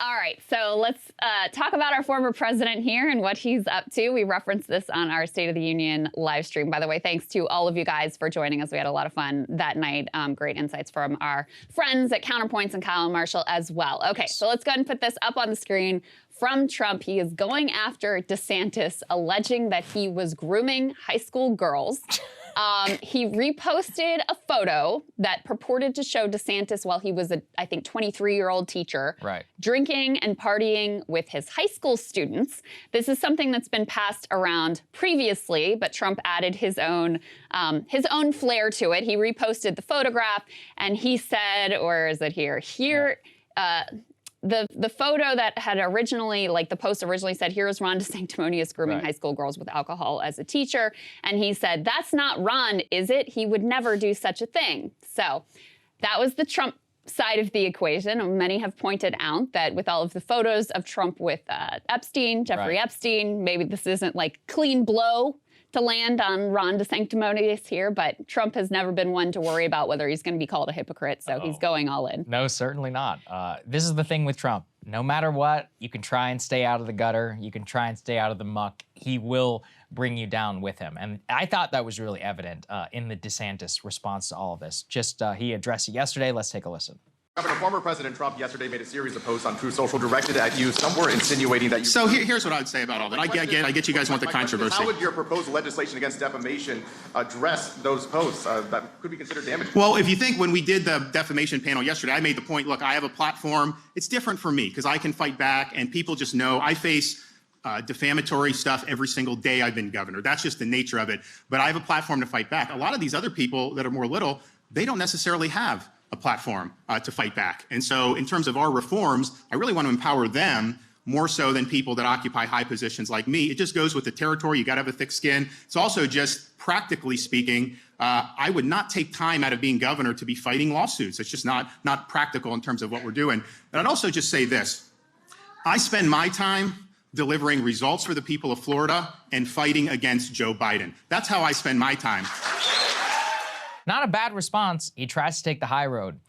All right, so let's talk about our former president here and what he's up to. We referenced this on our State of the Union live stream. By the way, thanks to all of you guys for joining us. We had a lot of fun that night. Great insights from our friends at Counterpoints and Kyle and Marshall as well. Okay, so let's go ahead and put this up on the screen. From Trump, he is going after DeSantis, alleging that he was grooming high school girls. He reposted a photo that purported to show DeSantis while he was a, I think, 23-year-old teacher, drinking and partying with his high school students. This is something that's been passed around previously, but Trump added his own flair to it. He reposted the photograph, and he said, or is it here? The photo that had originally, like the post originally said, here's Ron DeSanctimonious grooming high school girls with alcohol as a teacher. And he said, that's not Ron, is it? He would never do such a thing. So that was the Trump side of the equation. And many have pointed out that with all of the photos of Trump with Epstein, Jeffrey Epstein, maybe this isn't like clean blow to land on Ron DeSanctimonious here, but Trump has never been one to worry about whether he's going to be called a hypocrite, so he's going all in. No, certainly not. This is the thing with Trump. No matter what, you can try and stay out of the gutter, you can try and stay out of the muck, he will bring you down with him. And I thought that was really evident in the DeSantis response to all of this. Just he addressed it yesterday. Let's take a listen. Governor, former President Trump yesterday made a series of posts on Truth Social directed at you. Some were insinuating that you... So here's what I would say about all that. I get you guys want the controversy. How would your proposed legislation against defamation address those posts that could be considered damaging? Well, if you think when we did the defamation panel yesterday, I made the point, look, I have a platform. It's different for me because I can fight back, and people just know I face defamatory stuff every single day I've been governor. That's just the nature of it. But I have a platform to fight back. A lot of these other people that are more little, they don't necessarily have a platform to fight back. And so in terms of our reforms, I really want to empower them more so than people that occupy high positions like me. It just goes with the territory. You got to have a thick skin. It's also just practically speaking, I would not take time out of being governor to be fighting lawsuits. It's just not practical in terms of what we're doing. And I'd also just say this. I spend my time delivering results for the people of Florida and fighting against Joe Biden. That's how I spend my time. Not a bad response. He tries to take the high road.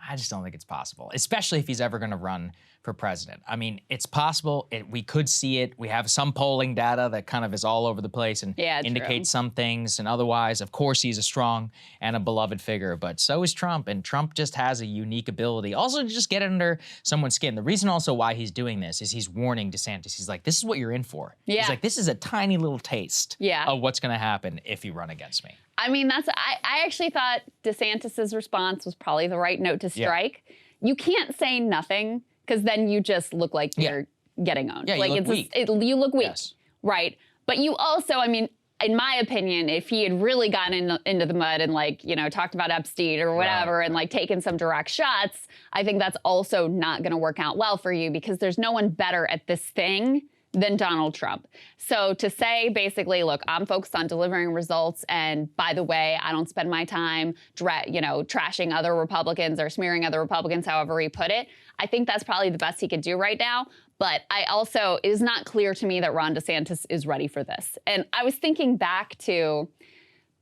I just don't think it's possible, especially if he's ever going to run for president. I mean, it's possible. We could see it. We have some polling data that kind of is all over the place and indicates some things. And otherwise, of course, he's a strong and a beloved figure. But so is Trump. And Trump just has a unique ability also to just get under someone's skin. The reason also why he's doing this is he's warning DeSantis. He's like, this is what you're in for. He's like, this is a tiny little taste of what's going to happen if you run against me. I mean, I actually thought DeSantis's response was probably the right note to strike. You can't say nothing because then you just look like you're getting owned. Like you look weak. You look weak, right? But you also, I mean, in my opinion, if he had really gotten into the mud and like, you know, talked about Epstein or whatever and like taken some direct shots, I think that's also not going to work out well for you because there's no one better at this thing than Donald Trump. So to say basically, look, I'm focused on delivering results, and by the way, I don't spend my time, trashing other Republicans or smearing other Republicans, however he put it, I think that's probably the best he could do right now. But it is not clear to me that Ron DeSantis is ready for this. And I was thinking back to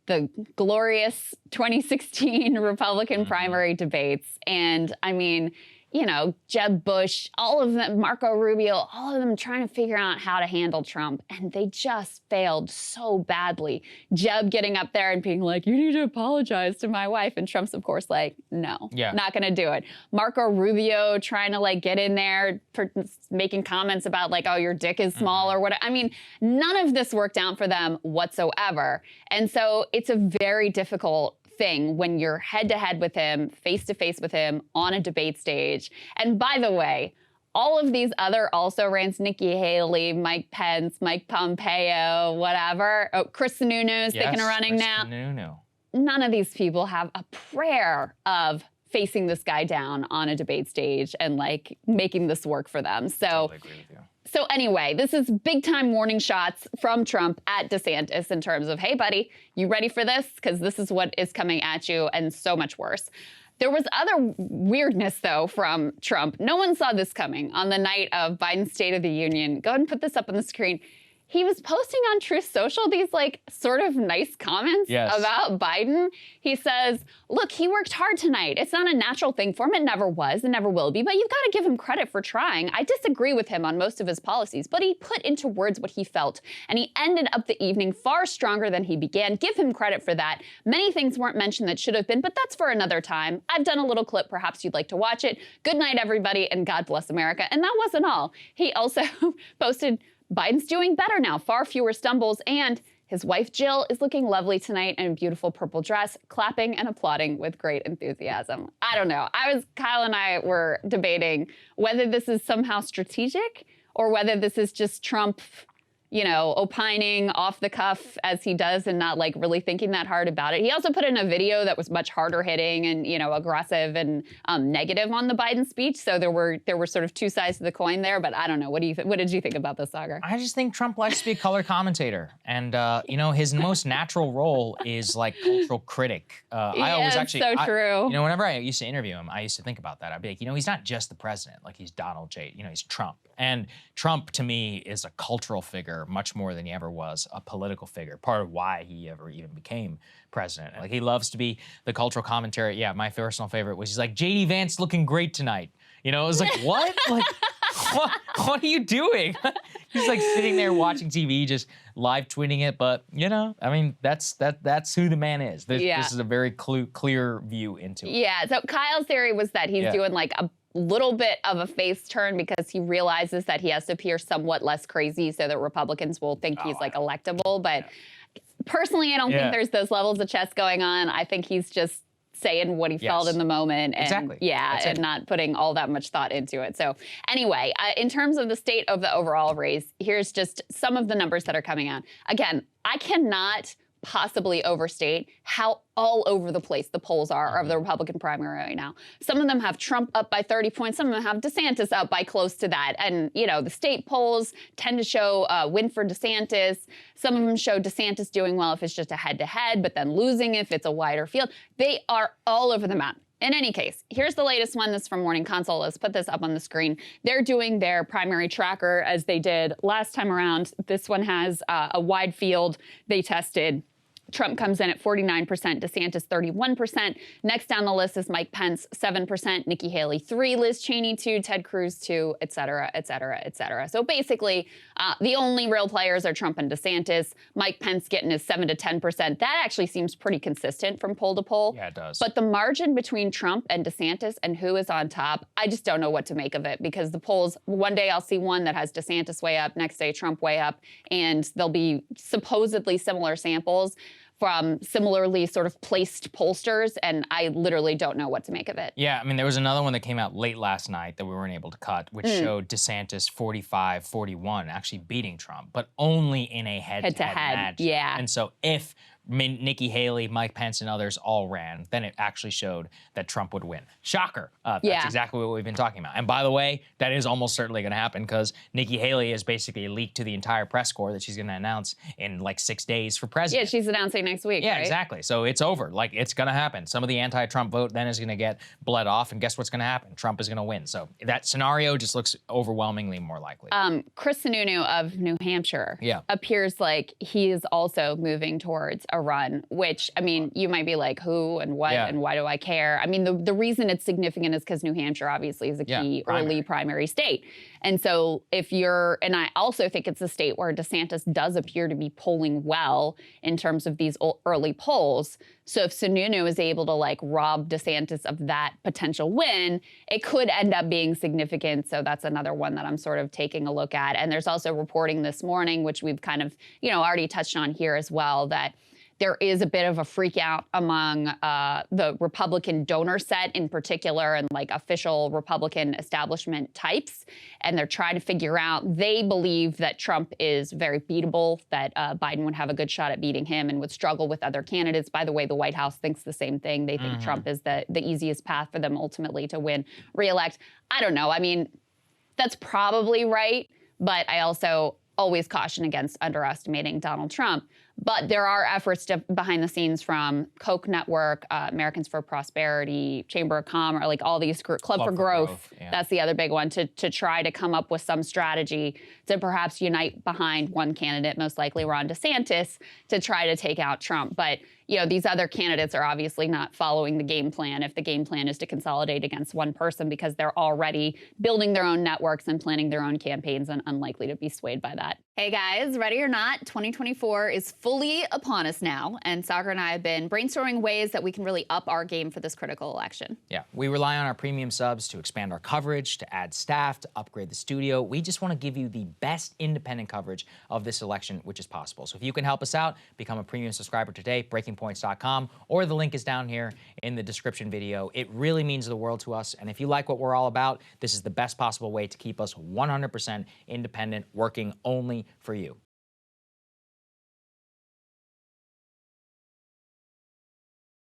the glorious 2016 Republican primary debates, and I mean, you know, Jeb Bush, all of them, Marco Rubio, all of them trying to figure out how to handle Trump. And they just failed so badly. Jeb getting up there and being like, you need to apologize to my wife. And Trump's, of course, like, no, not going to do it. Marco Rubio trying to like get in there, making comments about like, oh, your dick is small or what. I mean, none of this worked out for them whatsoever. And so it's a very difficult thing when you're head-to-head with him, face-to-face with him on a debate stage. And by the way, all of these other also-rans, Nikki Haley, Mike Pence, Mike Pompeo, whatever, Chris Sununu's thinking of running now. None of these people have a prayer of facing this guy down on a debate stage and like making this work for them. So, totally agree with you. So anyway, this is big time warning shots from Trump at DeSantis in terms of, hey, buddy, you ready for this? Because this is what is coming at you and so much worse. There was other weirdness, though, from Trump. No one saw this coming on the night of Biden's State of the Union. Go ahead and put this up on the screen. he was posting on Truth Social these like sort of nice comments about Biden. He says, look, he worked hard tonight. It's not a natural thing for him. It never was and never will be, but you've got to give him credit for trying. I disagree with him on most of his policies, but he put into words what he felt, and he ended up the evening far stronger than he began. Give him credit for that. Many things weren't mentioned that should have been, but that's for another time. I've done a little clip. Perhaps you'd like to watch it. Good night, everybody, and God bless America. And that wasn't all. He also posted, Biden's doing better now, far fewer stumbles, and his wife Jill is looking lovely tonight in a beautiful purple dress, clapping and applauding with great enthusiasm. I don't know. Kyle and I were debating whether this is somehow strategic or whether this is just Trump, you know, opining off the cuff as he does and not like really thinking that hard about it. He also put in a video that was much harder hitting and, you know, aggressive and negative on the Biden speech. So there were sort of two sides to the coin there. But I don't know. What did you think about this, Saagar? I just think Trump likes to be a color commentator, and you know, his most natural role is like cultural critic. I always actually, true. You know, whenever I used to interview him, I used to think about that. I'd be like, you know, he's not just the president. Like he's Donald J. You know, he's Trump, and Trump to me is a cultural figure much more than he ever was a political figure. Part of why he ever even became president. Like he loves to be the cultural commentary. Yeah, my personal favorite was he's like, JD Vance looking great tonight. You know, it was like, what? Like, what are you doing? He's like sitting there watching TV, just live tweeting it. But you know, I mean, that's who the man is. This is a very clear view into it. Yeah. So Kyle's theory was that he's doing like a little bit of a face turn because he realizes that he has to appear somewhat less crazy so that Republicans will think he's like electable. But personally, I don't think there's those levels of chess going on. I think he's just saying what he felt in the moment and and not putting all that much thought into it. So anyway, in terms of the state of the overall race, here's just some of the numbers that are coming out. Again, I cannot possibly overstate how all over the place the polls are of the Republican primary right now. Some of them have Trump up by 30 points. Some of them have DeSantis up by close to that. And, you know, the state polls tend to show win for DeSantis. Some of them show DeSantis doing well if it's just a head-to-head, but then losing if it's a wider field. They are all over the map. In any case, here's the latest one. This is from Morning Consult. Let's put this up on the screen. They're doing their primary tracker as they did last time around. This one has a wide field. They tested. Trump comes in at 49%, DeSantis 31%. Next down the list is Mike Pence, 7%, Nikki Haley 3%, Liz Cheney 2%, Ted Cruz 2%, et cetera, et cetera, et cetera. So basically, the only real players are Trump and DeSantis. Mike Pence getting his 7 to 10%. That actually seems pretty consistent from poll to poll. Yeah, it does. But the margin between Trump and DeSantis and who is on top, I just don't know what to make of it because the polls, one day I'll see one that has DeSantis way up, next day Trump way up, and they'll be supposedly similar samples from similarly sort of placed pollsters, and I literally don't know what to make of it. Yeah, I mean, there was another one that came out late last night that we weren't able to cut, which showed DeSantis 45-41, actually beating Trump, but only in a head-to-head match. Yeah. And so if Nikki Haley, Mike Pence, and others all ran, then it actually showed that Trump would win. Shocker. That's exactly what we've been talking about. And by the way, that is almost certainly going to happen because Nikki Haley has basically leaked to the entire press corps that she's going to announce in like 6 days for president. Yeah, she's announcing next week, Yeah, right? exactly. So it's over. Like, it's going to happen. Some of the anti-Trump vote then is going to get bled off, and guess what's going to happen? Trump is going to win. So that scenario just looks overwhelmingly more likely. Chris Sununu of New Hampshire appears like he is also moving towards a run, which, I mean, you might be like, who and what and why do I care? I mean, the reason it's significant is because New Hampshire obviously is a key early primary state. And so if you're, and I also think it's a state where DeSantis does appear to be polling well in terms of these early polls. So if Sununu is able to like rob DeSantis of that potential win, it could end up being significant. So that's another one that I'm sort of taking a look at. And there's also reporting this morning, which we've kind of, you know, already touched on here as well, that there is a bit of a freak out among the Republican donor set in particular and like official Republican establishment types. And they're trying to figure out, they believe that Trump is very beatable, that Biden would have a good shot at beating him and would struggle with other candidates. By the way, the White House thinks the same thing. They think Trump is the easiest path for them ultimately to win re-elect. I don't know. I mean, that's probably right. But I also always caution against underestimating Donald Trump. But there are efforts behind the scenes from Koch Network, Americans for Prosperity, Chamber of Commerce, like all these Club for Growth. Yeah. That's the other big one, to try to come up with some strategy to perhaps unite behind one candidate, most likely Ron DeSantis, to try to take out Trump. But these other candidates are obviously not following the game plan if the game plan is to consolidate against one person, because they're already building their own networks and planning their own campaigns and unlikely to be swayed by that. Hey guys, ready or not, 2024 is fully upon us now, and Saagar and I have been brainstorming ways that we can really up our game for this critical election. Yeah, we rely on our premium subs to expand our coverage, to add staff, to upgrade the studio. We just want to give you the best independent coverage of this election, which is possible. So if you can help us out, become a premium subscriber today, breakingpoints.com, or the link is down here in the description video. It really means the world to us, and if you like what we're all about, this is the best possible way to keep us 100% independent, working only for you.